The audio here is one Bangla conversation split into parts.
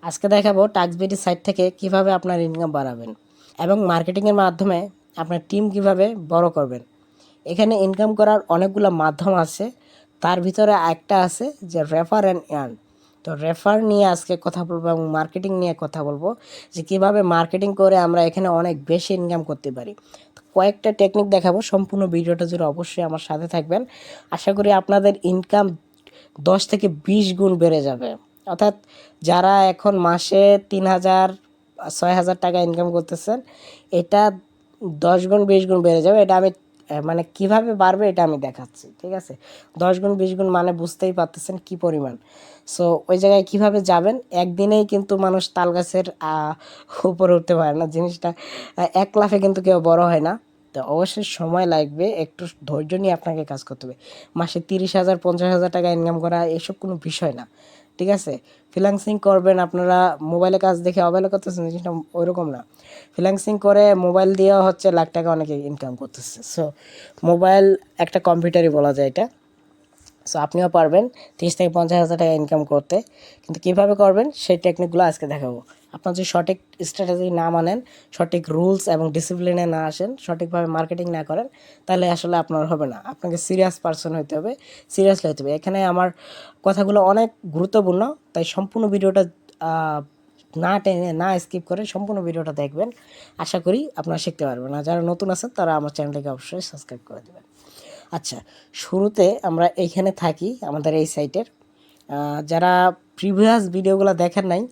আজকে দেখাবো টাক্সবিডি সাইট থেকে কিভাবে আপনার ইনকাম বাড়াবেন এবং মার্কেটিংয়ের মাধ্যমে আপনার টিম কিভাবে বড় করবেন। এখানে ইনকাম করার অনেকগুলো মাধ্যম আছে, তার ভিতরে একটা আছে যে রেফার অ্যান্ড আর্ন। তো রেফার নিয়ে আজকে কথা বলবো এবং মার্কেটিং নিয়ে কথা বলবো যে কিভাবে মার্কেটিং করে আমরা এখানে অনেক বেশি ইনকাম করতে পারি। তো কয়েকটা টেকনিক দেখাবো, সম্পূর্ণ ভিডিওটা জুড়ে অবশ্যই আমার সাথে থাকবেন। আশা করি আপনাদের ইনকাম 10 থেকে 20 গুণ বেড়ে যাবে। অর্থাৎ যারা এখন মাসে 3,000 6,000 টাকা ইনকাম করতেছেন, এটা 10 গুণ 20 গুণ বেড়ে যাবে। এটা আমি মানে কিভাবে বাড়বে এটা আমি দেখাচ্ছি, ঠিক আছে? 10 গুণ 20 গুণ মানে বুঝতেই পারতেছেন কি পরিমাণ। সো ওই জায়গায় কিভাবে যাবেন, একদিনেই কিন্তু মানুষ তাল গাছের উপরে উঠতে পারে না। জিনিসটা এক লাফে কিন্তু কেউ বড় হয় না। তো অবশ্যই সময় লাগবে, একটু ধৈর্য নিয়ে আপনাকে কাজ করতে হবে। মাসে 30,000 50,000 টাকা ইনকাম করা এসব কোনো বিষয় না, ঠিক আছে? ফ্রিল্যান্সিং করবেন, আপনারা মোবাইলে কাজ দেখে অবহেলা করতেছেন, জিনিসটা ওইরকম না। ফ্রিল্যান্সিং করে মোবাইল দিয়েও হচ্ছে লাখ টাকা অনেকে ইনকাম করতেছে। সো মোবাইল একটা কম্পিউটারই বলা যায় এটা। সো আপনিও পারবেন 30 থেকে 50,000 টাকা ইনকাম করতে, কিন্তু কীভাবে করবেন সেই টেকনিকগুলো আজকে দেখাবো। আপনার যদি সঠিক স্ট্র্যাটেজি না মানেন, সঠিক রুলস এবং ডিসিপ্লিনে না আসেন, সঠিকভাবে মার্কেটিং না করেন, তাহলে আসলে আপনার হবে না। আপনাকে সিরিয়াস পারসন হতে হবে, সিরিয়াসলি হতে হবে। এখানে আমার কথাগুলো অনেক গুরুত্বপূর্ণ, তাই সম্পূর্ণ ভিডিওটা না টেনে না স্কিপ করে সম্পূর্ণ ভিডিওটা দেখবেন। আশা করি আপনারা শিখতে পারবেন। আর যারা নতুন আছেন তারা আমার চ্যানেলটাকে অবশ্যই সাবস্ক্রাইব করে দেবেন। আচ্ছা, শুরুতে আমরা এইখানে থাকি আমাদের এই সাইটের। যারা প্রিভিয়াস ভিডিওগুলো দেখেন নাই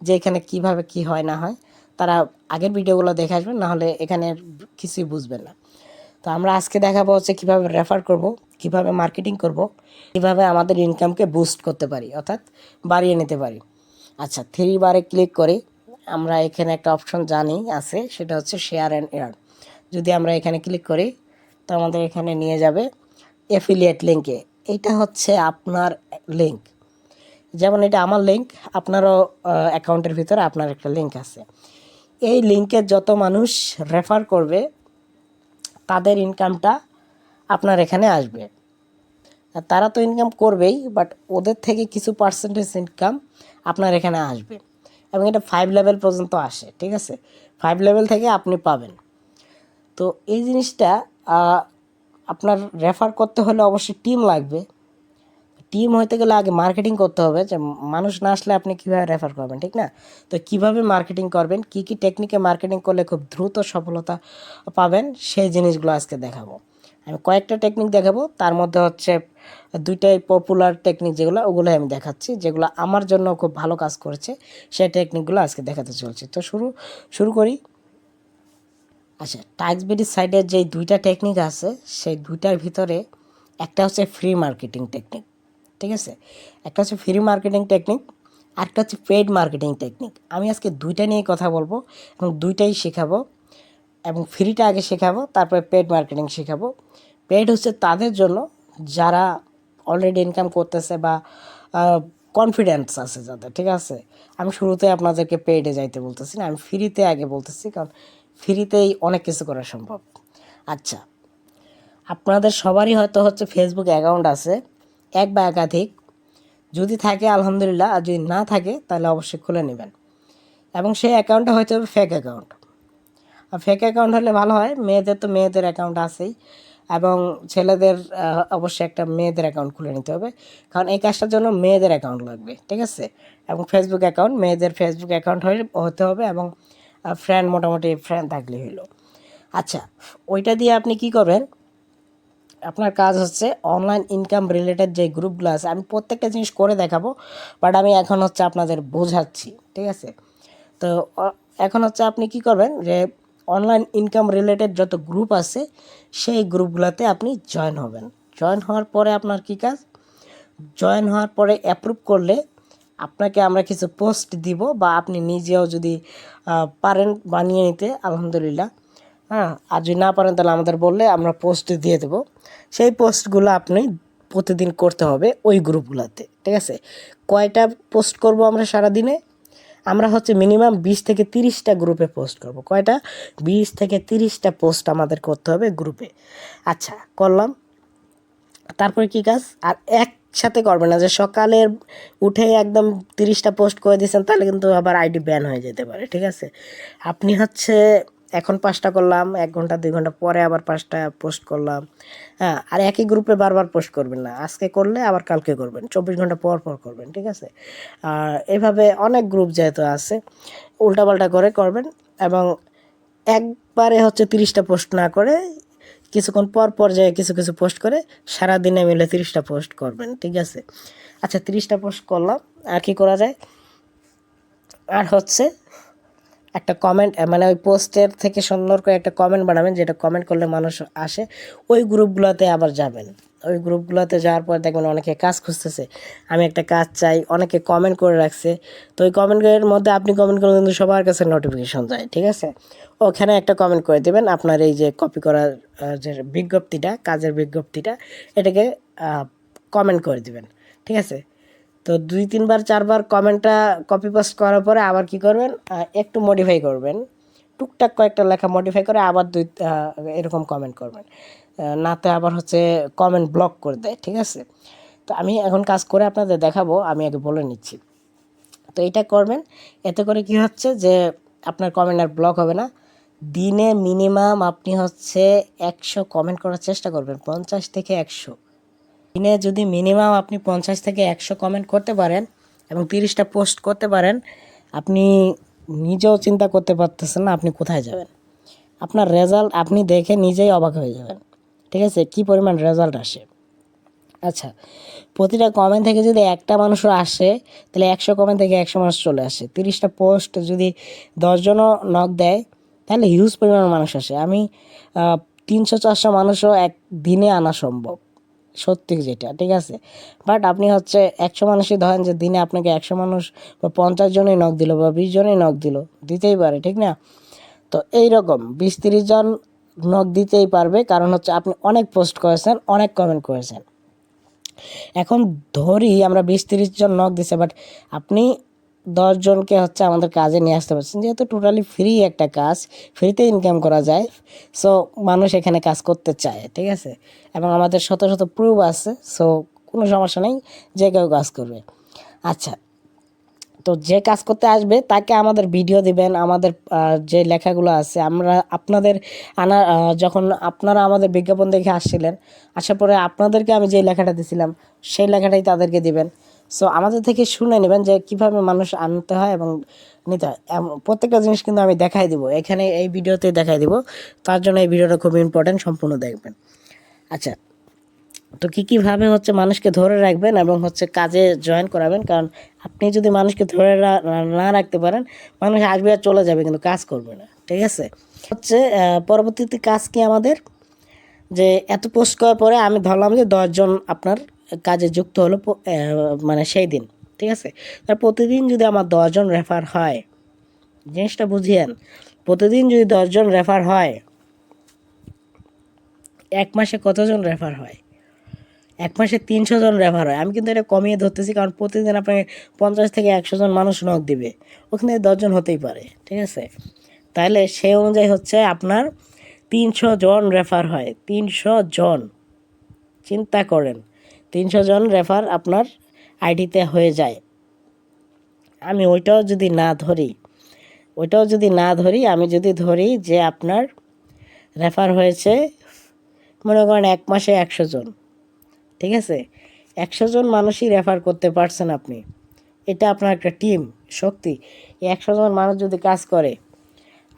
যে এখানে কিভাবে কি হয় না হয়, তারা আগের ভিডিওগুলো দেখে আসবেন, নাহলে এখানে কিছুই বুঝবেন না। তো আমরা আজকে দেখাবো হচ্ছে কীভাবে রেফার করব, কিভাবে মার্কেটিং করব, কিভাবে আমাদের ইনকামকে বুস্ট করতে পারি, অর্থাৎ বাড়িয়ে নিতে পারি। আচ্ছা, 3 বারে ক্লিক করি। আমরা এখানে একটা অপশন জানি আছে, সেটা হচ্ছে শেয়ার অ্যান্ড এয়ার। যদি আমরা এখানে ক্লিক করি তো আমাদের এখানে নিয়ে যাবে অ্যাফিলিয়েট লিঙ্কে। এইটা হচ্ছে আপনার লিঙ্ক, যেমন এটা আমার লিঙ্ক, আপনারও অ্যাকাউন্টের ভিতরে আপনার একটা লিঙ্ক আছে। এই লিঙ্কে যত মানুষ রেফার করবে তাদের ইনকামটা আপনার এখানে আসবে। আর তারা তো ইনকাম করবেই, বাট ওদের থেকে কিছু পার্সেন্টেজ ইনকাম আপনার এখানে আসবে, এবং এটা 5 লেভেল পর্যন্ত আসে, ঠিক আছে? 5 লেভেল থেকে আপনি পাবেন। তো এই জিনিসটা আপনার রেফার করতে হলে অবশ্যই টিম লাগবে। টিম হইতে গেলে আগে মার্কেটিং করতে হবে, যে মানুষ না আসলে আপনি কীভাবে রেফার করবেন, ঠিক না? তো কিভাবে মার্কেটিং করবেন, কি কি টেকনিকে মার্কেটিং করলে খুব দ্রুত সফলতা পাবেন, সেই জিনিসগুলো আজকে দেখাবো। আমি কয়েকটা টেকনিক দেখাবো, তার মধ্যে হচ্ছে 2টাই পপুলার টেকনিক যেগুলো, ওগুলো আমি দেখাচ্ছি, যেগুলো আমার জন্য খুব ভালো কাজ করেছে, সেই টেকনিকগুলো আজকে দেখাতে চলছে। তো শুরু করি। আচ্ছা, টাক্সবিডি সাইডের যে 2টা টেকনিক আছে, সেই 2টার ভিতরে একটা হচ্ছে ফ্রি মার্কেটিং টেকনিক, ঠিক আছে? একটা হচ্ছে ফ্রি মার্কেটিং টেকনিক, আরেকটা হচ্ছে পেইড মার্কেটিং টেকনিক। আমি আজকে 2টা নিয়ে কথা বলবো এবং 2টাই শেখাবো, এবং ফ্রিটা আগে শেখাবো, তারপরে পেইড মার্কেটিং শেখাবো। পেইড হচ্ছে তাদের জন্য যারা অলরেডি ইনকাম করতেছে বা কনফিডেন্স আছে যাদের, ঠিক আছে? আমি শুরুতে আপনাদেরকে পেইডে যাইতে বলতেছি না, আমি ফ্রিতে আগে বলতেছি, কারণ ফ্রিতেই অনেক কিছু করা সম্ভব। আচ্ছা, আপনাদের সবারই হয়তো হচ্ছে ফেসবুক অ্যাকাউন্ট আছে, এক বা একাধিক। যদি থাকে আলহামদুলিল্লাহ, আর যদি না থাকে তাহলে অবশ্যই খুলে নেবেন। এবং সেই অ্যাকাউন্টটা হয়তো হবে ফেক অ্যাকাউন্ট। আর ফেক অ্যাকাউন্ট হলে ভালো হয়, মেয়েদের তো মেয়েদের অ্যাকাউন্ট আছেই, এবং ছেলেদের অবশ্যই একটা মেয়েদের অ্যাকাউন্ট খুলে নিতে হবে, কারণ এই কাজটার জন্য মেয়েদের অ্যাকাউন্ট লাগবে, ঠিক আছে? এবং ফেসবুক অ্যাকাউন্ট, মেয়েদের ফেসবুক অ্যাকাউন্ট হতে হবে, এবং ফ্রেন্ড মোটামুটি ফ্রেন্ড থাকলে হইলো। আচ্ছা, ওইটা দিয়ে আপনি কি করবেন, আপনার কাজ হচ্ছে অনলাইন ইনকাম রিলেটেড যে গ্রুপগুলো আছে, আমি প্রত্যেকটা জিনিস করে দেখাবো, বাট আমি এখন হচ্ছে আপনাদের বোঝাচ্ছি, ঠিক আছে? তো এখন হচ্ছে আপনি কি করবেন, যে অনলাইন ইনকাম রিলেটেড যত গ্রুপ আছে সেই গ্রুপগুলোতে আপনি জয়েন হবেন। জয়েন হওয়ার পরে আপনার কি কাজ, জয়েন হওয়ার পরে অ্যাপ্রুভ করলে আপনাকে আমরা কিছু পোস্ট দিব, বা আপনি নিজেও যদি পারেন বানিয়ে নিতে আলহামদুলিল্লাহ, হ্যাঁ। আর যদি না পারেন তাহলে আমাদের বললে আমরা পোস্ট দিয়ে দেবো। সেই পোস্টগুলো আপনি প্রতিদিন করতে হবে ওই গ্রুপগুলোতে, ঠিক আছে? কয়টা পোস্ট করব আমরা সারাদিনে, আমরা হচ্ছে মিনিমাম 20 থেকে 30টা গ্রুপে পোস্ট করব। কয়টা? 20 থেকে 30টা পোস্ট আমাদের করতে হবে গ্রুপে। আচ্ছা, করলাম। তারপরে কি কাজ, আর একসাথে করবেন না যে সকালে উঠে একদম 30টা পোস্ট করে দিয়েছেন, তাহলে কিন্তু আবার আইডি ব্যান হয়ে যেতে পারে। ঠিক আছে, আপনি হচ্ছে এখন 5টা করলাম, 1 ঘন্টা 2 ঘন্টা পরে আবার 5টা পোস্ট করলাম। হ্যাঁ, আর একই গ্রুপে বারবার পোস্ট করবেন না, আজকে করলে আবার কালকে করবেন, 24 ঘন্টা পর পর করবেন। ঠিক আছে, আর এভাবে অনেক গ্রুপ যেহেতু আছে উল্টাপাল্টা করে করবেন, এবং একবারে হচ্ছে 30টা পোস্ট না করে কিছুক্ষণ পর পর যায় কিছু কিছু পোস্ট করে সারাদিনে মিলে 30টা পোস্ট করবেন। ঠিক আছে, আচ্ছা 30টা পোস্ট করলাম, আর কি করা যায়, আর হচ্ছে একটা কমেন্ট, মানে ওই পোস্টের থেকে সুন্দর করে একটা কমেন্ট বানাবেন, যেটা কমেন্ট করলে মানুষ আসে। ওই গ্রুপগুলোতে আবার যাবেন, ওই গ্রুপগুলোতে যাওয়ার পর দেখবেন অনেকে কাজ খুঁজতেছে, আমি একটা কাজ চাই, অনেকে কমেন্ট করে রাখছে। তো ওই কমেন্টের মধ্যে আপনি কমেন্ট করলে কিন্তু সবার কাছে নোটিফিকেশন যায়। ঠিক আছে, ওখানে একটা কমেন্ট করে দেবেন, আপনার এই যে কপি করার যে বিজ্ঞপ্তিটা, কাজের বিজ্ঞপ্তিটা, এটাকে কমেন্ট করে দিবেন। ঠিক আছে, তো 2 3 বার 4 বার কমেন্টটা কপি পেস্ট করার পরে আবার কি করবেন, একটু মডিফাই করবেন, টুকটাক কয়েকটা লেখা মডিফাই করে আবার এরকম কমেন্ট করবেন, নাতে আবার হচ্ছে কমেন্ট ব্লক করে দেয়। ঠিক আছে, তো আমি এখন কাজ করে আপনাদের দেখাবো, আমি আগে বলে নিচ্ছি। তো এটা করবেন, এতে করে কি হচ্ছে যে আপনার কমেন্ট আর ব্লক হবে না। দিনে মিনিমাম আপনি হচ্ছে 100 কমেন্ট করার চেষ্টা করবেন, 50 থেকে 100। দিনে যদি মিনিমাম আপনি 50 থেকে 100 কমেন্ট করতে পারেন এবং 30টা পোস্ট করতে পারেন, আপনি নিজেও চিন্তা করতে পারতেছেন না আপনি কোথায় যাবেন। আপনার রেজাল্ট আপনি দেখে নিজেই অবাক হয়ে যাবেন। ঠিক আছে, কি পরিমাণ রেজাল্ট আসে। আচ্ছা, প্রতিটা কমেন্ট থেকে যদি একটা মানুষও আসে, তাহলে 100 কমেন্ট থেকে 100 মানুষ চলে আসে। 30টা পোস্ট যদি 10জনও নক দেয়, তাহলে হিউজ পরিমাণ মানুষ আসে। আমি 300 400 মানুষও এক দিনে আনা সম্ভব, সত্যি যেটা। ঠিক আছে, বাট আপনি হচ্ছে 100 মানুষই ধরেন যে দিনে আপনাকে 100 মানুষ বা 50 জনই নক দিল বা 20 জনই নক দিল, দিতেই পারে, ঠিক না? তো এইরকম 20 30 জন নক দিতেই পারবে, কারণ হচ্ছে আপনি অনেক পোস্ট করেছেন, অনেক কমেন্ট করেছেন। এখন ধরি আমরা 20 30 জন নক দিছে, বাট আপনি 10 জনকে হচ্ছে আমাদের কাজে নিয়ে আসতে পারছেন, যেহেতু টোটালি ফ্রি একটা কাজ, ফ্রিতে ইনকাম করা যায়। সো মানুষ এখানে কাজ করতে চায়। ঠিক আছে, এবং আমাদের শত শত প্রুফ আছে, সো কোনো সমস্যা নেই, যে কেউ কাজ করবে। আচ্ছা, তো যে কাজ করতে আসবে তাকে আমাদের ভিডিও দিবেন, আমাদের যে লেখাগুলো আছে আমরা আপনাদের যখন আপনারা আমাদের বিজ্ঞাপন দেখে আসছিলেন, আসার পরে আপনাদেরকে আমি যে লেখাটা দিছিলাম সেই লেখাটাই তাদেরকে দিবেন। সো আমাদের থেকে শুনে নেবেন যে কীভাবে মানুষ আনতে হয় এবং নিতে হয়। প্রত্যেকটা জিনিস কিন্তু আমি দেখাই দিব, এখানে এই ভিডিওতে দেখাই দিব। তার জন্য এই ভিডিওটা খুব ইম্পর্ট্যান্ট, সম্পূর্ণ দেখবেন। আচ্ছা, তো কীভাবে হচ্ছে মানুষকে ধরে রাখবেন এবং হচ্ছে কাজে জয়েন করাবেন, কারণ আপনি যদি মানুষকে ধরে না রাখতে পারেন, মানুষ আসবে আর চলে যাবে, কিন্তু কাজ করবে না। ঠিক আছে, হচ্ছে পরবর্তীতে কাজ কি আমাদের, যে এত পোস্ট করার পরে আমি ধরলাম যে 10 জন আপনার কাজে যুক্ত হলো মানে সেই দিন। ঠিক আছে, তার প্রতিদিন যদি আমার 10 জন রেফার হয়, জিনিসটা বুঝিয়েন, প্রতিদিন যদি 10 জন রেফার হয়, 1 মাসে কতজন রেফার হয়? 1 মাসে 300 জন রেফার হয়। আমি কিন্তু এটা কমিয়ে ধরতেছি, কারণ প্রতিদিন আপনাকে 50 থেকে 100 জন মানুষ নক দিবে, ওখানে 10 জন হতেই পারে। ঠিক আছে, তাহলে সেই অনুযায়ী হচ্ছে আপনার 300 জন রেফার হয়। 300 জন, চিন্তা করেন, 300 জন রেফার আপনার আইডিতে হয়ে যায়। আমি ওইটাও যদি না ধরি, আমি যদি ধরি যে আপনার রেফার হয়েছে, মনে করেন 1 মাসে 100 জন। ঠিক আছে, 100 জন মানুষই রেফার করতে পারছেন আপনি, এটা আপনার একটা টিম শক্তি। এই 100 জন মানুষ যদি কাজ করে,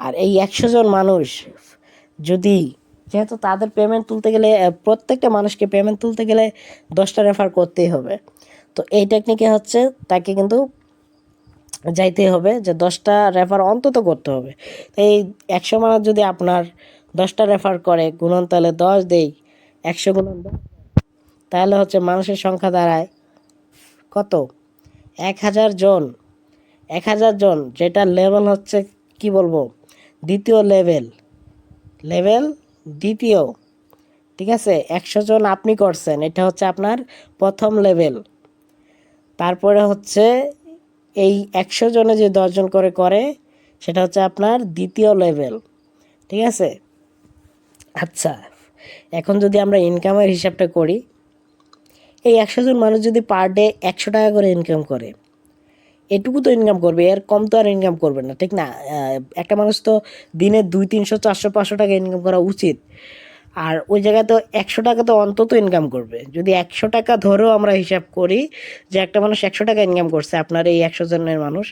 আর এই 100 জন মানুষ যদি, যেহেতু তাদের পেমেন্ট তুলতে গেলে প্রত্যেকটা মানুষকে পেমেন্ট তুলতে গেলে 10টা রেফার করতেই হবে, তো এই টেকনিকে হচ্ছে তাকে কিন্তু যাইতেই হবে যে 10টা রেফার অন্তত করতে হবে। এই 100 মানুষ যদি আপনার 10টা রেফার করে, গুণন তাহলে 10 দেই, 100 গুণন 10, তাহলে হচ্ছে মানুষের সংখ্যা দাঁড়ায় কত? 1000 জন। 1000 জন, যেটা লেভেল হচ্ছে কি বলবো, দ্বিতীয় লেভেল দ্বিতীয়। ঠিক আছে, 100 জন আপনি করছেন, এটা হচ্ছে আপনার প্রথম লেভেল। তারপরে হচ্ছে এই 100 জনে যে 10 জন করে সেটা হচ্ছে আপনার দ্বিতীয় লেভেল। ঠিক আছে, আচ্ছা এখন যদি আমরা ইনকামের হিসাবটা করি, এই 100 জন মানুষ যদি পার ডে 100 টাকা করে ইনকাম করে, এটুকু তো ইনকাম করবে, এর কম তো আর ইনকাম করবে না, ঠিক না? একটা মানুষ তো দিনে 200, 300, 400, 500 টাকা ইনকাম করা উচিত। আর ওই জায়গায় তো 100 টাকা তো অন্তত ইনকাম করবে। যদি 100 টাকা ধরেও আমরা হিসাব করি যে একটা মানুষ 100 টাকা ইনকাম করছে, আপনার এই 100 জনের মানুষ,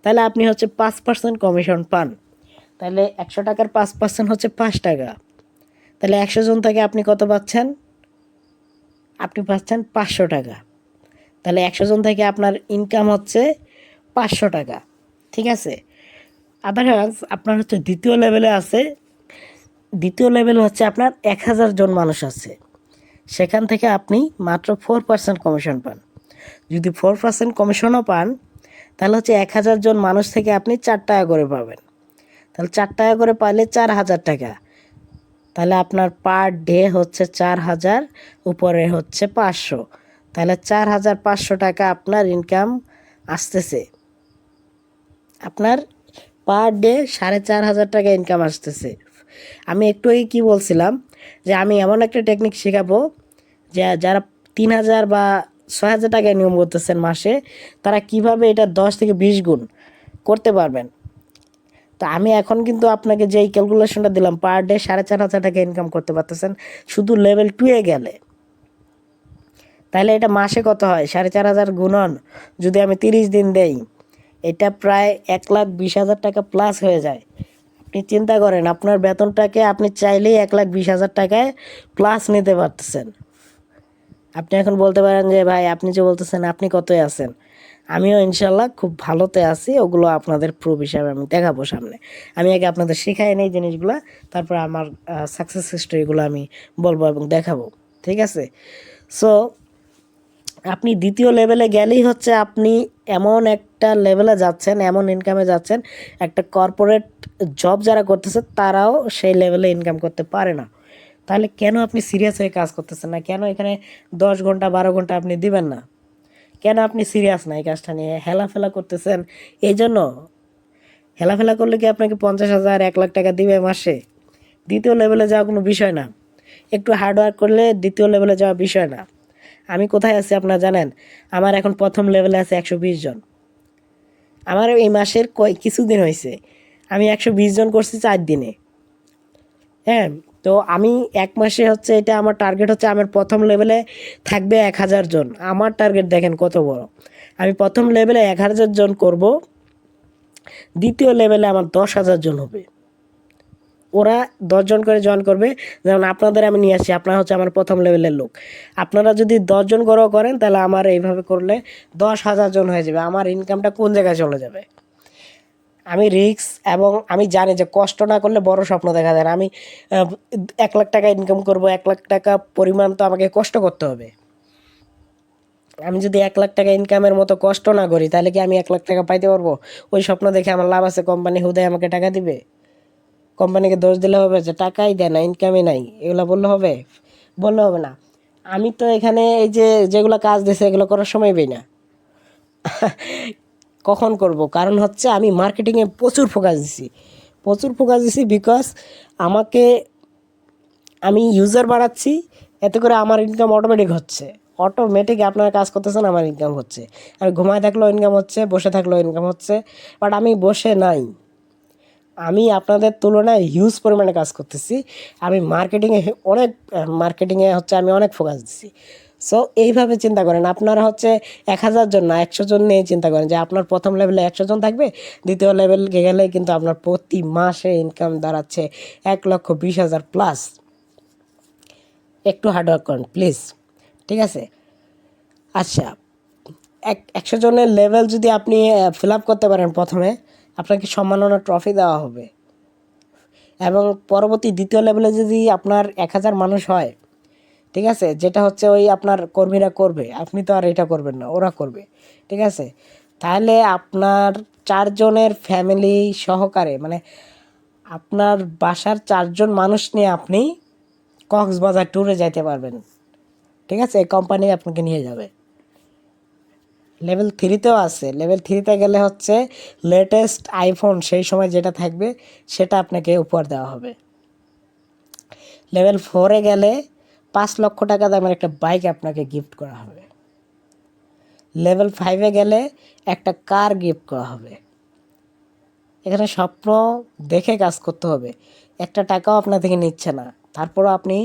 তাহলে আপনি হচ্ছে 5% কমিশন পান। তাহলে 100 টাকার 5% হচ্ছে 5 টাকা। তাহলে 100 জন থেকে আপনি কত পাচ্ছেন? আপনি পাচ্ছেন 500 টাকা। তাহলে 100 জন থেকে আপনার ইনকাম হচ্ছে 500 টাকা, ঠিক আছে? আদারওয়াইজ আপনার হচ্ছে দ্বিতীয় লেভেলে আছে। দ্বিতীয় লেভেল হচ্ছে আপনার 1000 জন মানুষ আছে, সেখান থেকে আপনি মাত্র 4% কমিশন পান। যদি 4% কমিশনও পান, তাহলে হচ্ছে 1000 জন মানুষ থেকে আপনি 4 টাকা করে পাবেন। তাহলে 4 টাকা করে পাইলে 4000 টাকা। তাহলে আপনার পার ডে হচ্ছে 4000, উপরে হচ্ছে 500, তাহলে 4500 টাকা আপনার ইনকাম আসতেছে। আপনার পার ডে 4500 টাকা ইনকাম আসতেছে। আমি একটু আগে কী বলছিলাম যে আমি এমন একটা টেকনিক শেখাবো যে যারা 3000 বা 6000 টাকা ইনকাম করতেছেন মাসে, তারা কিভাবে এটা 10 থেকে 20 গুণ করতে পারবেন। তো আমি এখন কিন্তু আপনাকে যেই ক্যালকুলেশনটা দিলাম, পার ডে 4500 টাকা ইনকাম করতে পারতেছেন শুধু লেভেল 2 এ গেলে। তাহলে এটা মাসে কত হয়? 4500 গুণন যদি আমি 30 দিন দেই, এটা প্রায় 1,20,000 টাকা প্লাস হয়ে যায়। আপনি চিন্তা করেন, আপনার বেতনটাকে আপনি চাইলেই 1,20,000 টাকায় প্লাস নিতে পারতেছেন। আপনি এখন বলতে পারেন যে ভাই আপনি যে বলতেছেন আপনি কতই আছেন, আমিও ইনশাল্লাহ খুব ভালোতে আছি। ওগুলো আপনাদের প্রুফ হিসাবে আমি দেখাবো সামনে। আমি আগে আপনাদের শেখাই নেই জিনিসগুলো, তারপর আমার সাকসেস হিস্টোরিগুলো আমি বলবো এবং দেখাবো, ঠিক আছে? সো আপনি দ্বিতীয় লেভেলে গেলেই হচ্ছে আপনি এমন একটা লেভেলে যাচ্ছেন, এমন ইনকামে যাচ্ছেন, একটা কর্পোরেট জব যারা করতেছে তারাও সেই লেভেলে ইনকাম করতে পারে না। তাহলে কেন আপনি সিরিয়াস হয়ে কাজ করতেছেন না? কেন এখানে 10 ঘন্টা 12 ঘন্টা আপনি দিবেন না? কেন আপনি সিরিয়াস না এই কাজটা নিয়ে? হেলাফেলা করতেছেন এই জন্য? হেলাফেলা করলে কি আপনাকে 50,000 1,00,000 টাকা দিবে মাসে? দ্বিতীয় লেভেলে যাওয়া কোনো বিষয় না। একটু হার্ডওয়ার্ক করলে দ্বিতীয় লেভেলে যাওয়া বিষয় না। আমি কোথায় আছি আপনারা জানেন? আমার এখন প্রথম লেভেলে আছে 120 জন। আমার এই মাসের কিছুদিন হয়েছে, আমি 120 জন করছি 4 দিনে। হ্যাঁ, তো আমি এক মাসে হচ্ছে, এটা আমার টার্গেট হচ্ছে আমার প্রথম লেভেলে থাকবে 1000 জন। আমার টার্গেট দেখেন কত বড়। আমি প্রথম লেভেলে 1000 জন করব, দ্বিতীয় লেভেলে আমার 10,000 জন হবে। ওরা 10 জন করে জয়েন করবে। যেমন আপনাদের আমি নিয়ে আসি, আপনারা হচ্ছে আমার প্রথম লেভেলের লোক। আপনারা যদি 10 জন করেও করেন, তাহলে আমার এইভাবে করলে 10,000 জন হয়ে যাবে। আমার ইনকামটা কোন জায়গায় চলে যাবে? আমি রিস্ক, এবং আমি জানি যে কষ্ট না করলে বড় স্বপ্ন দেখা যায় না। আমি 1,00,000 টাকা ইনকাম করব, 1,00,000 টাকা পরিমাণ তো আমাকে কষ্ট করতে হবে। আমি যদি 1,00,000 টাকা ইনকামের মতো কষ্ট না করি, তাহলে কি আমি 1,00,000 টাকা পাইতে পারবো? ওই স্বপ্ন দেখে আমার লাভ আছে? কোম্পানি হুদায় আমাকে টাকা দিবে? কোম্পানিকে দোষ দিলে হবে যে টাকাই দেয় না, ইনকামই নাই, এগুলো বললে হবে? বললে হবে না। আমি তো এখানে এই যে যেগুলো কাজ দিছে এগুলো করার সময় পাই না। কখন করব? কারণ হচ্ছে আমি মার্কেটিংয়ে প্রচুর ফোকাস দিছি। প্রচুর ফোকাস দিছি বিকজ আমাকে, আমি ইউজার বাড়াচ্ছি, এতে করে আমার ইনকাম অটোমেটিক হচ্ছে। অটোমেটিক আপনারা কাজ করতেছেন, আমার ইনকাম হচ্ছে। আমি ঘুমায় থাকলেও ইনকাম হচ্ছে, বসে থাকলেও ইনকাম হচ্ছে। বাট আমি বসে নাই, আমি আপনাদের তুলনায় হিউজ পরিমাণে কাজ করতেছি। আমি মার্কেটিংয়ে হচ্ছে আমি অনেক ফোকাস দিচ্ছি। সো এইভাবে চিন্তা করেন, আপনারা হচ্ছে 1000 জন না 100 জন নিয়ে চিন্তা করেন যে আপনার প্রথম লেভেলে 100 জন থাকবে, দ্বিতীয় লেভেলে গেলে কিন্তু আপনার প্রতি মাসে ইনকাম দাঁড়াচ্ছে 1,20,000 প্লাস। একটু হার্ডওয়ার্ক করেন প্লিজ, ঠিক আছে? আচ্ছা, 100 জনের লেভেল যদি আপনি ফিল আপ করতে পারেন, প্রথমে আপনাকে সম্মাননা ট্রফি দেওয়া হবে। এবং পরবর্তী দ্বিতীয় লেভেলে যদি আপনার 1000 মানুষ হয়, ঠিক আছে, যেটা হচ্ছে ওই আপনার কর্মীরা করবে, আপনি তো আর এটা করবেন না, ওরা করবে, ঠিক আছে? তাহলে আপনার 4 জনের ফ্যামিলি সহকারে, মানে আপনার বাসার 4 জন মানুষ নিয়ে আপনি কক্সবাজার ট্যুরে যাইতে পারবেন, ঠিক আছে? এই কোম্পানি আপনাকে নিয়ে যাবে। লেভেল 3তেও আছে। লেভেল 3তে গেলে হচ্ছে লেটেস্ট আইফোন সেই সময় যেটা থাকবে সেটা আপনাকে উপহার দেওয়া হবে। লেভেল 4-এ গেলে 5 লক্ষ টাকা দামের একটা বাইক আপনাকে গিফট করা হবে। লেভেল 5-এ গেলে একটা কার গিফট করা হবে। এখানে স্বপ্ন দেখে কাজ করতে হবে। একটা টাকাও আপনার থেকে নিচ্ছে না, তারপরও আপনি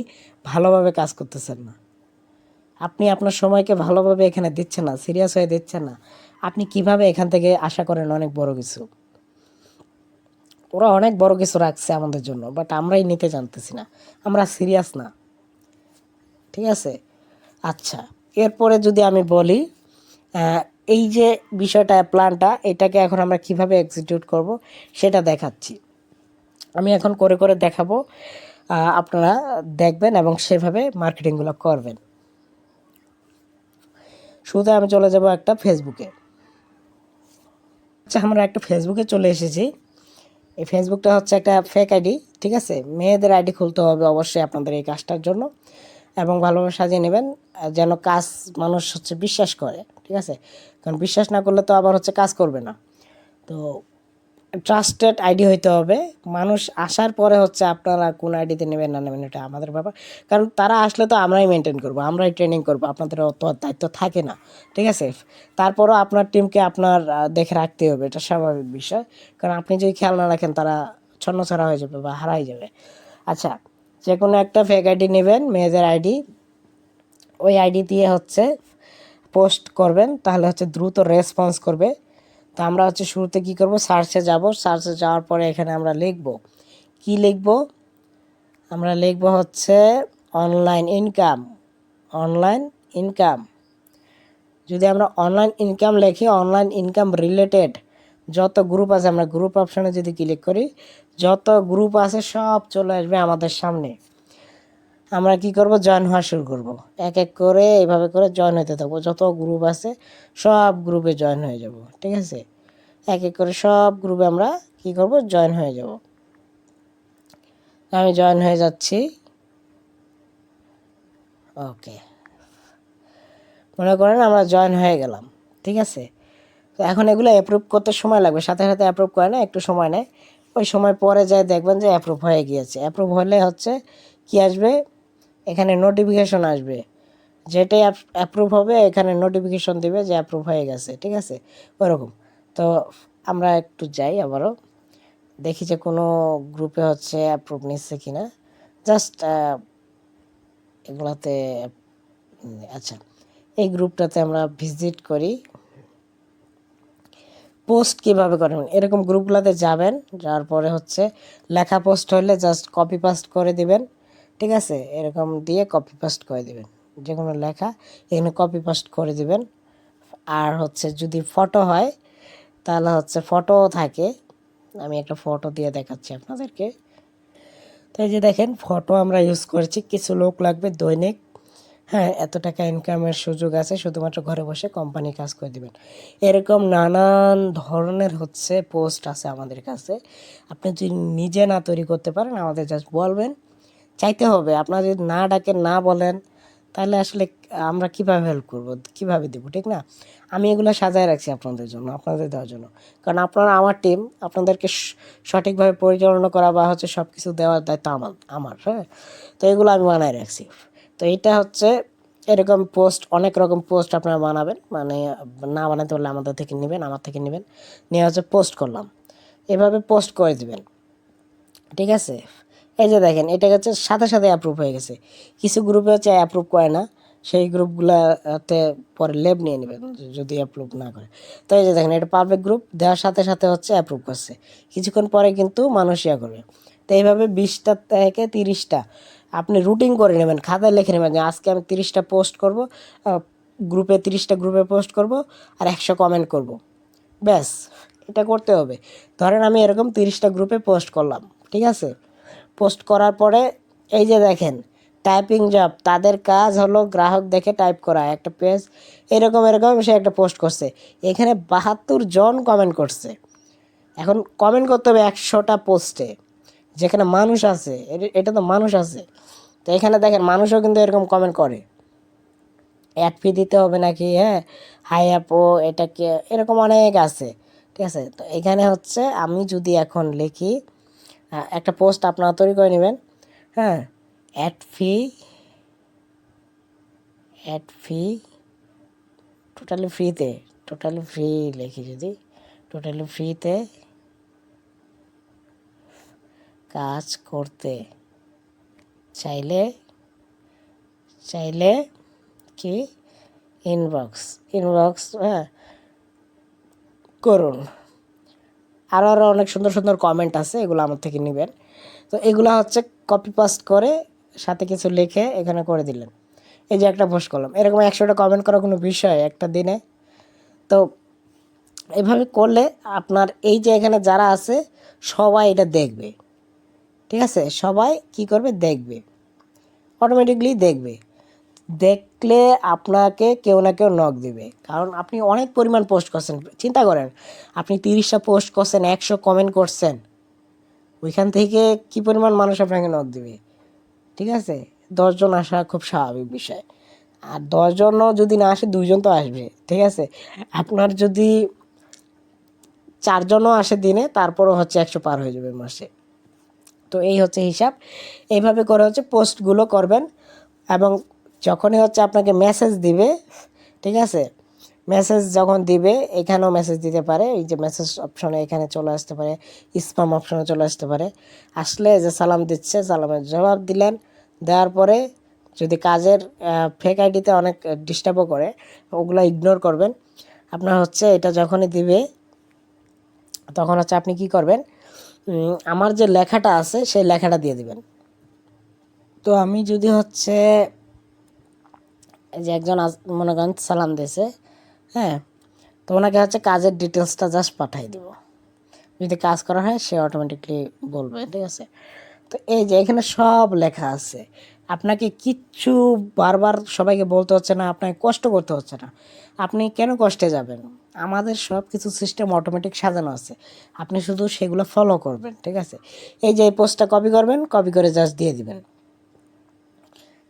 ভালোভাবে কাজ করতেছেন না। আপনি আপনার সময়কে ভালোভাবে এখানে দিচ্ছেন না, সিরিয়াস হয়ে দিচ্ছেন না। আপনি কিভাবে এখান থেকে আশা করেন অনেক বড় কিছু? ওরা অনেক বড় কিছু রাখছে আমাদের জন্য, বাট আমরাই নিতে জানতেছি না, আমরা সিরিয়াস না। ঠিক আছে? আচ্ছা, এরপরে যদি আমি বলি এই যে বিষয়টা, প্ল্যানটা, এটাকে এখন আমরা কিভাবে এক্সিকিউট করব সেটা দেখাচ্ছি। আমি এখন করে করে দেখাবো, আপনারা দেখবেন এবং সেভাবে মার্কেটিংগুলো করবেন। শুরুতে আমি চলে যাব একটা ফেসবুকে। আচ্ছা, আমরা একটা ফেসবুকে চলে এসেছি। এই ফেসবুকটা হচ্ছে একটা ফেক আইডি। ঠিক আছে? মেয়েদের আইডি খুলতে হবে অবশ্যই আপনাদের এই কাজটার জন্য, এবং ভালোভাবে সাজিয়ে নেবেন যেন কাজ মানুষ হচ্ছে বিশ্বাস করে। ঠিক আছে? কারণ বিশ্বাস না করলে তো আবার হচ্ছে কাজ করবে না। তো ট্রাস্টেড আইডি হইতে হবে। মানুষ আসার পরে হচ্ছে আপনারা কোন আইডিতে নেবেন না নেবেন এটা আমাদের ব্যাপার। কারণ তারা আসলে তো আমরাই মেনটেন করবো, আমরাই ট্রেনিং করবো, আপনাদের অত দায়িত্ব থাকে না। ঠিক আছে? তারপরও আপনার টিমকে আপনার দেখে রাখতে হবে, এটা স্বাভাবিক বিষয়। কারণ আপনি যদি খেয়াল না রাখেন তারা ছন্নছাড়া হয়ে যাবে বা হারাই যাবে। আচ্ছা, যে কোনো একটা ফেক আইডি নেবেন, মেয়েদের আইডি। ওই আইডি দিয়ে হচ্ছে পোস্ট করবেন, তাহলে হচ্ছে দ্রুত রেসপন্স করবে। তো আমরা হচ্ছে শুরুতে কী করব, সার্চে যাব। সার্চে যাওয়ার পরে এখানে আমরা লিখব, কি লিখব, আমরা লিখব হচ্ছে অনলাইন ইনকাম। Online income. যদি আমরা অনলাইন ইনকাম লিখি, অনলাইন ইনকাম রিলেটেড যত গ্রুপ আছে, আমরা গ্রুপ অপশানে যদি ক্লিক করি, যত গ্রুপ আছে সব চলে আসবে আমাদের সামনে। আমরা কি করব, জয়েন হওয়া শুরু করব। এক এক করে এইভাবে করে জয়েন হতে থাকবো। যত গ্রুপ আছে সব গ্রুপে জয়েন হয়ে যাব। ঠিক আছে? এক এক করে সব গ্রুপে আমরা কি করব, জয়েন হয়ে যাব। আমি জয়েন হয়ে যাচ্ছি। ওকে, মনে করেন আমরা জয়েন হয়ে গেলাম। ঠিক আছে? তো এখন এগুলো অ্যাপ্রুভ করতে সময় লাগবে, সাথে সাথে অ্যাপ্রুভ করে না, একটু সময় নেয়। ওই সময় পরে যায় দেখবেন যে অ্যাপ্রুভ হয়ে গিয়েছে। অ্যাপ্রুভ হলে হচ্ছে কি আসবে, এখানে নোটিফিকেশন আসবে। যেটাই অ্যাপ্রুভ হবে এখানে নোটিফিকেশন দিবে যে অ্যাপ্রুভ হয়ে গেছে। ঠিক আছে? ওরকম। তো আমরা একটু যাই আবারও, দেখি যে কোনো গ্রুপে হচ্ছে অ্যাপ্রুভ নিচ্ছে কি না। জাস্ট এগুলাতে আচ্ছা, এই গ্রুপটাতে আমরা ভিজিট করি। পোস্ট কীভাবে করবেন, এরকম গ্রুপগুলোতে যাবেন, যাওয়ার পরে হচ্ছে লেখা পোস্ট হলে জাস্ট কপি পাস্ট করে দিবেন। ঠিক আছে? এরকম দিয়ে কপি পাস্ট করে দিবেন, যে কোনো লেখা এখানে কপি পাস্ট করে দিবেন। আর হচ্ছে যদি ফটো হয় তাহলে হচ্ছে ফটো থাকে, আমি একটা ফটো দিয়ে দেখাচ্ছি আপনাদেরকে। তো এই যে দেখেন, ফটো আমরা ইউজ করেছি। কিছু লোক লাগবে দৈনিক, হ্যাঁ, এত টাকা ইনকামের সুযোগ আছে, শুধুমাত্র ঘরে বসে কোম্পানি কাজ করে দিবেন। এরকম নানান ধরনের হচ্ছে পোস্ট আছে আমাদের কাছে। আপনি যদি নিজে না তৈরি করতে পারেন, আমাদের জাস্ট বলবেন, চাইতে হবে। আপনারা যদি না ডাকেন, না বলেন, তাহলে আসলে আমরা কীভাবে হেল্প করব, কীভাবে দেবো? ঠিক না? আমি এগুলো সাজায় রাখছি আপনাদের জন্য, আপনাদের দেওয়ার জন্য। কারণ আপনারা আমার টিম, আপনাদেরকে সঠিকভাবে পরিচালনা করা বা হচ্ছে সব কিছু দেওয়ার দায়িত্ব আমার। হ্যাঁ, তো এগুলো আমি বানায় রাখছি। তো এটা হচ্ছে এরকম পোস্ট, অনেক রকম পোস্ট আপনারা বানাবেন, মানে না বানাতে পারলে আমাদের থেকে নেবেন, আমার থেকে নেবেন, নিয়ে হচ্ছে পোস্ট করলাম, এভাবে পোস্ট করে দিবেন। ঠিক আছে? এই যে দেখেন, এটা হচ্ছে সাথে সাথে অ্যাপ্রুভ হয়ে গেছে। কিছু গ্রুপে হচ্ছে অ্যাপ্রুভ করে না, সেই গ্রুপগুলোতে পরে লেব নিয়ে নেবেন যদি অ্যাপ্রুভ না করে। তো এই যে দেখেন, এটা পাবলিক গ্রুপ, দেওয়ার সাথে সাথে হচ্ছে অ্যাপ্রুভ করছে। কিছুক্ষণ পরে কিন্তু মানুষ ইয়া করবে। তো এইভাবে 20টা থেকে 30টা আপনি রুটিন করে নেবেন, খাতায় লিখে নেবেন যে আজকে আমি 30টা পোস্ট করব, গ্রুপে 30টা গ্রুপে পোস্ট করব, আর 100 কমেন্ট করব। ব্যাস, এটা করতে হবে। ধরেন আমি এরকম 30টা গ্রুপে পোস্ট করলাম। ঠিক আছে? পোস্ট করার পরে এই যে দেখেন, টাইপিং জব, তাদের কাজ হলো গ্রাহক দেখে টাইপ করা। একটা পেজ এরকম এরকম সে একটা পোস্ট করছে, এখানে 72 জন কমেন্ট করছে। এখন কমেন্ট করতে হবে 100টা পোস্টে, যেখানে মানুষ আছে, এটা তো মানুষ আছে। তো এখানে দেখেন, মানুষও কিন্তু এরকম কমেন্ট করে। অ্যাড ফি দিতে হবে নাকি, হ্যাঁ, হাই আপো, এটাকে এরকম অনেক আছে। ঠিক আছে? তো এখানে হচ্ছে আমি যদি এখন লিখি, একটা পোস্ট আপনারা তৈরি করে নেবেন, হ্যাঁ, অ্যাড ফি অ্যাড ফি টোটালি ফ্রিতে, টোটালি ফ্রি লিখি, যদি টোটালি ফ্রিতে কাজ করতে চাইলে চাইলে কি ইনবক্স হ্যাঁ করুন। আরও অনেক সুন্দর সুন্দর কমেন্ট আছে, এগুলো আমার থেকে নেবেন। তো এগুলো হচ্ছে কপি পাস্ট করে সাথে কিছু লিখে এখানে করে দিলেন। এই যে একটা পোস্ট করলাম, এরকম 100টা কমেন্ট করা কোনো বিষয় একটা দিনে? তো এভাবে করলে আপনার এই যে এখানে যারা আছে সবাই এটা দেখবে, ঠিক আছে? সবাই কি করবে, দেখবে, অটোমেটিকলি দেখবে। দেখলে আপনাকে কেউ না কেউ নক দিবে, কারণ আপনি অনেক পরিমাণ পোস্ট করছেন। চিন্তা করেন, আপনি 30টা পোস্ট করছেন, 100 কমেন্ট করছেন, ওইখান থেকে কি পরিমাণ মানুষ আপনাকে নক দিবে, ঠিক আছে? 10জন আসা খুব স্বাভাবিক বিষয়। আর 10জনও যদি না আসে, 2জন তো আসবে, ঠিক আছে? আপনার যদি 4জনও আসে দিনে, তারপরও হচ্ছে 100 পার হয়ে যাবে মাসে। তো এই হচ্ছে হিসাব। এইভাবে করে হচ্ছে পোস্টগুলো করবেন। এবং যখনই হচ্ছে আপনাকে মেসেজ দিবে, ঠিক আছে, মেসেজ যখন দিবে, এখানেও মেসেজ দিতে পারে। এই যে মেসেজ অপশনে এখানে চলে আসতে পারে, স্প্যাম অপশনে চলে আসতে পারে। আসলে যে সালাম দিচ্ছে, সালামের জবাব দিলেন। দেওয়ার পরে যদি কাজের ফেক আইডিতে অনেক ডিস্টার্বও করে, ওগুলো ইগনোর করবেন। আপনার হচ্ছে এটা যখনই দিবে, তখন হচ্ছে আপনি কি করবেন, আমার যে লেখাটা আছে সেই লেখাটা দিয়ে দিবেন। তো আমি যদি হচ্ছে এই যে একজন মনে করেন সালাম দিয়েছে, হ্যাঁ, তো ওনাকে হচ্ছে কাজের ডিটেলসটা জাস্ট পাঠিয়ে দিব। যদি কাজ করা হয় সে অটোমেটিকলি বলবে, ঠিক আছে? তো এই যে এখানে সব লেখা আছে, আপনাকে কিচ্ছু বারবার সবাইকে বলতে হচ্ছে না, আপনাকে কষ্ট করতে হচ্ছে না। আপনি কেন কষ্টে যাবেন? আমাদের সব কিছু সিস্টেম অটোমেটিক সাজানো আছে, আপনি শুধু সেগুলো ফলো করবেন, ঠিক আছে? এই যে এই পোস্টটা কপি করবেন, কপি করে জাস্ট দিয়ে দিবেন,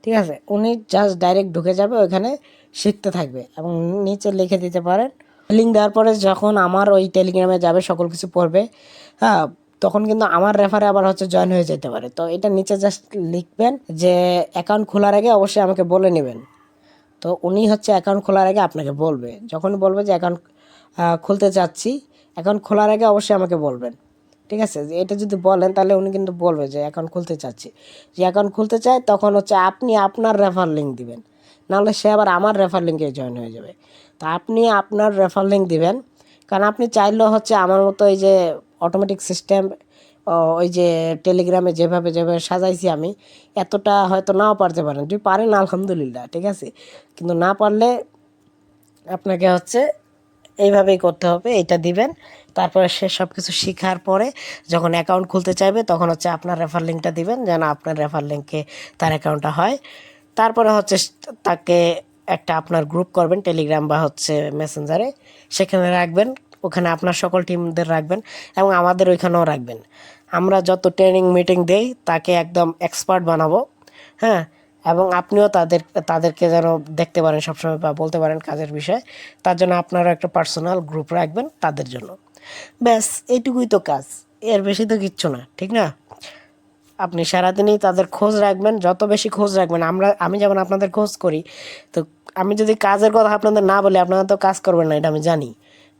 ঠিক আছে? উনি জাস্ট ডাইরেক্ট ঢুকে যাবে ওইখানে, শিখতে থাকবে। এবং নিচে লিখে দিতে পারেন, লিঙ্ক দেওয়ার পরে যখন আমার ওই টেলিগ্রামে যাবে, সকল কিছু পড়বে, হ্যাঁ, তখন কিন্তু আমার রেফারে আবার হচ্ছে জয়েন হয়ে যেতে পারে। তো এটা নিচে জাস্ট লিখবেন যে অ্যাকাউন্ট খোলার আগে অবশ্যই আমাকে বলে নেবেন। তো উনি হচ্ছে অ্যাকাউন্ট খোলার আগে আপনাকে বলবে, যখন বলবে যে অ্যাকাউন্ট খুলতে চাচ্ছি, অ্যাকাউন্ট খোলার আগে অবশ্যই আমাকে বলবেন, ঠিক আছে? যে এটা যদি বলেন তাহলে উনি কিন্তু বলবে যে অ্যাকাউন্ট খুলতে চাচ্ছি। যে অ্যাকাউন্ট খুলতে চায়, তখন হচ্ছে আপনি আপনার রেফার লিঙ্ক দিবেন, নাহলে সে আবার আমার রেফার লিঙ্কে জয়েন হয়ে যাবে। তো আপনি আপনার রেফার লিঙ্ক দিবেন, কারণ আপনি চাইলেও হচ্ছে আমার মতো এই যে অটোমেটিক সিস্টেম, ওই যে টেলিগ্রামে যেভাবে যেভাবে সাজাইছি আমি, এতটা হয়তো নাও পারতে পারেন। যদি পারেন আলহামদুলিল্লাহ, ঠিক আছে? কিন্তু না পারলে আপনাকে হচ্ছে এইভাবেই করতে হবে, এটা দিবেন। তারপরে সে সব কিছু শেখার পরে যখন অ্যাকাউন্ট খুলতে চাইবে, তখন হচ্ছে আপনার রেফার লিঙ্কটা দিবেন, যেন আপনার রেফার লিঙ্কে তার অ্যাকাউন্টটা হয়। তারপরে হচ্ছে তাকে একটা আপনার গ্রুপ করবেন টেলিগ্রাম বা হচ্ছে মেসেঞ্জারে, সেখানে রাখবেন। ওখানে আপনার সকল টিমদের রাখবেন এবং আমাদের ওইখানেও রাখবেন। আমরা যত ট্রেনিং মিটিং দেই তাকে একদম এক্সপার্ট বানাবো, হ্যাঁ। এবং আপনিও তাদেরকে যেন দেখতে পারেন সবসময় বা বলতে পারেন কাজের বিষয়ে। তার জন্য আপনারা একটা পার্সোনাল গ্রুপ রাখবেন তাদের জন্য। ব্যাস, এইটুকুই তো কাজ, এর বেশি তো কিচ্ছু না, ঠিক না? আপনি সারাদিনই তাদের খোঁজ রাখবেন, যত বেশি খোঁজ রাখবেন, আমি যেমন আপনাদের খোঁজ করি, তো আমি যদি কাজের কথা আপনাদের না বলি, আপনারা তো কাজ করবেন না, এটা আমি জানি।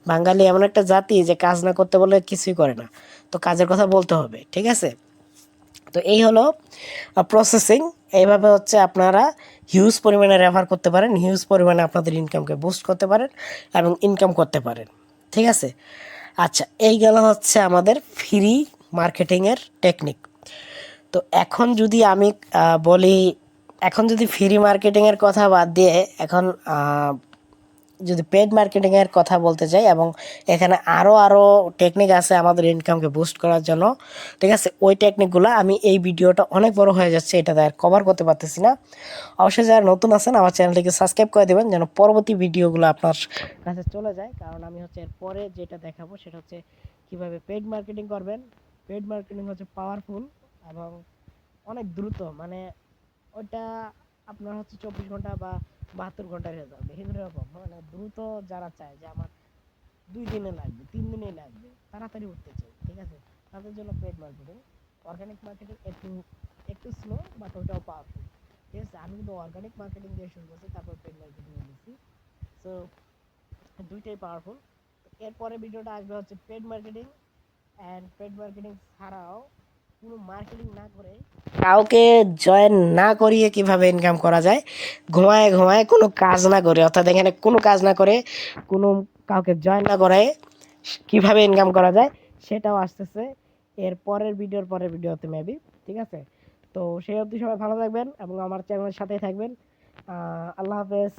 বাঙালি এমন একটা জাতি যে কাজ না করতে বলে কিছুই করে না। তো কাজের কথা বলতে হবে, ঠিক আছে? তো এই হলো প্রসেসিং। এইভাবে হচ্ছে আপনারা হিউজ পরিমাণে রেফার করতে পারেন, হিউজ পরিমাণে আপনাদের ইনকামকে বুস্ট করতে পারেন এবং ইনকাম করতে পারেন, ঠিক আছে? আচ্ছা, এই গেল হচ্ছে আমাদের ফ্রি মার্কেটিংয়ের টেকনিক। তো এখন যদি আমি বলি, এখন যদি ফ্রি মার্কেটিংয়ের কথা বাদ দিয়ে এখন যদি পেড মার্কেটিংয়ের কথা বলতে চাই, এবং এখানে আরও টেকনিক আছে আমাদের ইনকামকে বুস্ট করার জন্য, ঠিক আছে? ওই টেকনিকগুলো আমি, এই ভিডিওটা অনেক বড় হয়ে যাচ্ছে, এটা আর কভার করতে পারতেছি না। অবশ্যই যারা নতুন আছেন আমার চ্যানেলটিকে সাবস্ক্রাইব করে দেবেন, যেন পরবর্তী ভিডিওগুলো আপনার কাছে চলে যায়। কারণ আমি হচ্ছে এরপরে যেটা দেখাবো সেটা হচ্ছে কীভাবে পেড মার্কেটিং করবেন। পেড মার্কেটিং হচ্ছে পাওয়ারফুল এবং অনেক দ্রুত, মানে ওটা আপনার হচ্ছে 24 ঘন্টা বা 72 ঘন্টা রেজাল্ট, এরকম। মানে দ্রুত যারা চায় যে আমার 2 দিনে লাগবে, 3 দিনেই লাগবে, তাড়াতাড়ি উঠতে চাই, ঠিক আছে? তাদের জন্য পেড মার্কেটিং। অর্গানিক মার্কেটিং একটু একটু স্লো, বাট ওটাও পাওয়ারফুল। ঠিক আছে। আমি কিন্তু অর্গানিক মার্কেটিং দিয়ে শুরু করছি, তারপর পেড মার্কেটিং এ গেছি। সো দুইটাই পাওয়ারফুল। এরপরে ভিডিওটা আসবে হচ্ছে paid marketing, and paid marketing ছাড়াও কোনো মার্কেটিং না করে কাউকে জয়েন না করিয়ে কিভাবে ইনকাম করা যায়, ঘুমায় ঘুমায় কোনো কাজ না করে, অর্থাৎ এখানে কোনো কাজ না করে, কোনো কাউকে জয়েন না করায় কিভাবে ইনকাম করা যায় সেটাও আসতেছে এর পরের ভিডিওতে মেবি। ঠিক আছে, তো সেই অবধি সবাই ভালো থাকবেন এবং আমার চ্যানেলের সাথেই থাকবেন। আল্লাহ হাফেজ।